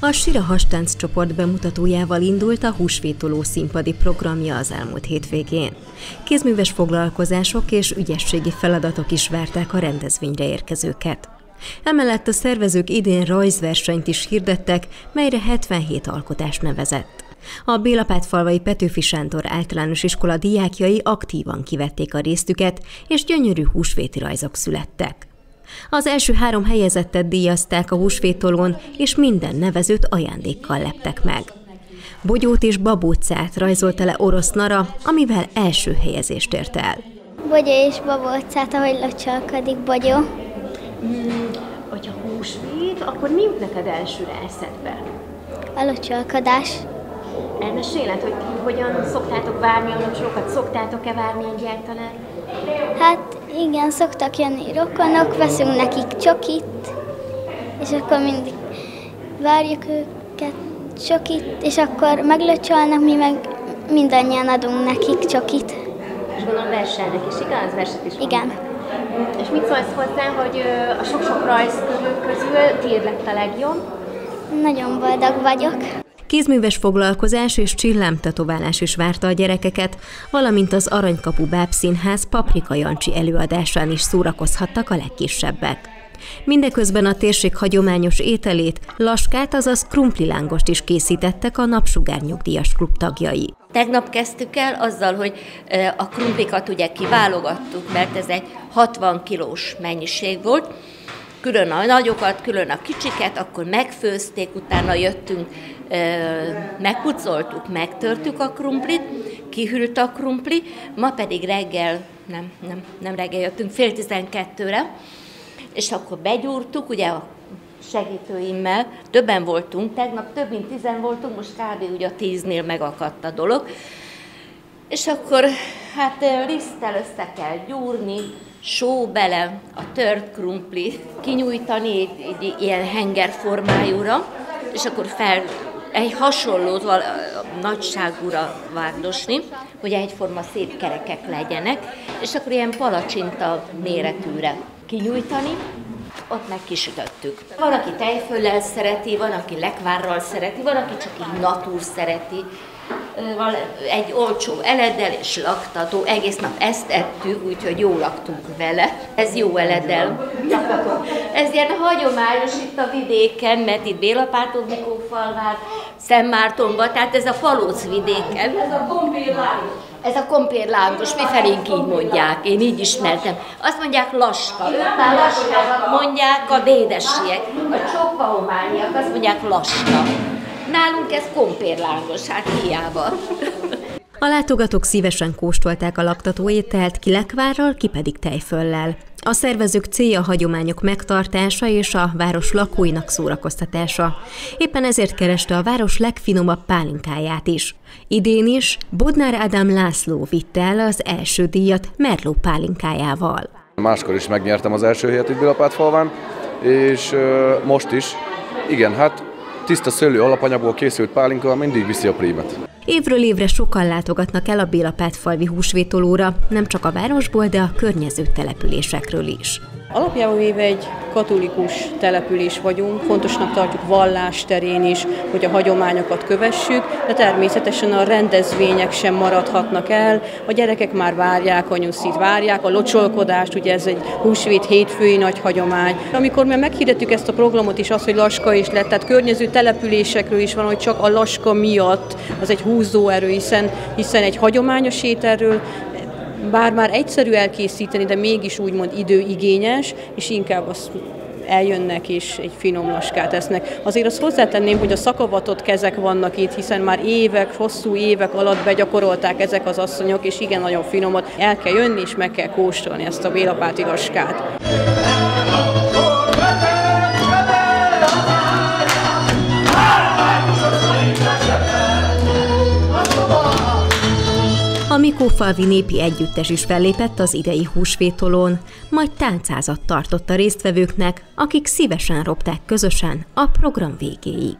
A Sira Hastánc csoport bemutatójával indult a húsvétoló színpadi programja az elmúlt hétvégén. Kézműves foglalkozások és ügyességi feladatok is várták a rendezvényre érkezőket. Emellett a szervezők idén rajzversenyt is hirdettek, melyre 77 alkotás nevezett. A Bélapátfalvai Petőfi Sándor általános iskola diákjai aktívan kivették a résztüket, és gyönyörű húsvéti rajzok születtek. Az első 3 helyezettet díjazták a húsvétolón, és minden nevezőt ajándékkal leptek meg. Bogyót és babócát rajzolta le Orosz Nara, amivel első helyezést ért el. Bogyó és babócát, ahogy locsolkodik Bogyó. Hogyha húsvét, akkor mi jut neked elsőre eszedbe? A locsolkodás. Elmeséled, hogy ti hogyan szoktátok várni a locsókat? Szoktátok-e várni egyáltalán? Hát igen, szoktak jönni rokonok, veszünk nekik csokit, és akkor mindig várjuk őket csokit, és akkor meglocsolnak, mi meg mindannyian adunk nekik csokit. És gondolom verselnek is, igaz? Verset is igen. És mit szólsz hozzá, hogy a sok-sok rajzkörül közül tiéd lett a legjobb? Nagyon boldog vagyok. Kézműves foglalkozás és csillámtetoválás is várta a gyerekeket, valamint az Aranykapu Bábszínház Paprika Jancsi előadásán is szórakozhattak a legkisebbek. Mindeközben a térség hagyományos ételét, laskát, azaz krumplilángost is készítettek a Napsugár nyugdíjas klub tagjai. Tegnap kezdtük el azzal, hogy a krumplikat ugye kiválogattuk, mert ez egy 60 kilós mennyiség volt, külön a nagyokat, külön a kicsiket, akkor megfőzték, utána jöttünk, megpucoltuk, megtörtük a krumplit, kihűlt a krumpli, ma pedig reggel, nem reggel jöttünk, 11:30-re, és akkor begyúrtuk, ugye a segítőimmel, többen voltunk, tegnap több mint 10 voltunk, most kb. Ugye a 10-nél megakadt a dolog, és akkor hát liszttel össze kell gyúrni, só bele, a tört krumpli, kinyújtani egy ilyen henger formájúra, és akkor egy hasonló nagyságúra vágdosni, hogy egyforma szép kerekek legyenek, és akkor ilyen palacsinta méretűre kinyújtani, ott meg kisütöttük. Van, aki tejföllel szereti, van, aki lekvárral szereti, van, aki csak így natúr szereti. Van egy olcsó eleddel és laktató, egész nap ezt ettük, úgyhogy jól laktunk vele. Ez jó eleddel. Ez ilyen hagyományos itt a vidéken, mert itt Bélapáton-Bikófalván, Szentmártonban, tehát ez a Falóc vidéken. Ez a kompérlángos. Ez a kompérlángos, mifelénk így mondják, én így ismertem. Azt mondják laska, ők már laskának mondják a dédesiek, a csokvahományiak azt mondják laska. Nálunk ez kompérlángos, hát hiába. A látogatók szívesen kóstolták a laktató ételt, ki lekvárral, ki pedig tejföllel. A szervezők célja a hagyományok megtartása és a város lakóinak szórakoztatása. Éppen ezért kereste a város legfinomabb pálinkáját is. Idén is Bodnár Ádám László vitte el az első díjat Merló pálinkájával. Máskor is megnyertem az első helyet itt Bélapátfalván, és most is. Igen, hát tiszta szőlő alapanyagból készült pálinka mindig viszi a prímet. Évről évre sokan látogatnak el a Bélapátfalvi húsvétolóra, nem csak a városból, de a környező településekről is. Alapjában véve egy katolikus település vagyunk, fontosnak tartjuk vallás terén is, hogy a hagyományokat kövessük, de természetesen a rendezvények sem maradhatnak el, a gyerekek már várják a nyuszit, várják a locsolkodást, ugye ez egy húsvét hétfői nagy hagyomány. Amikor mi meghirdettük ezt a programot is, az, hogy laska is lett, tehát környező településekről is van, hogy csak a laska miatt az egy húzóerő, hiszen egy hagyományos ételről, bár már egyszerű elkészíteni, de mégis úgymond időigényes, és inkább azt eljönnek és egy finom laskát esznek. Azért azt hozzátenném, hogy a szakavatott kezek vannak itt, hiszen már hosszú évek alatt begyakorolták ezek az asszonyok, és igen, nagyon finomat. El kell jönni, és meg kell kóstolni ezt a bélapáti laskát. A Mikófalvi Népi Együttes is fellépett az idei húsvétolón, majd táncázat tartott a résztvevőknek, akik szívesen ropták közösen a program végéig.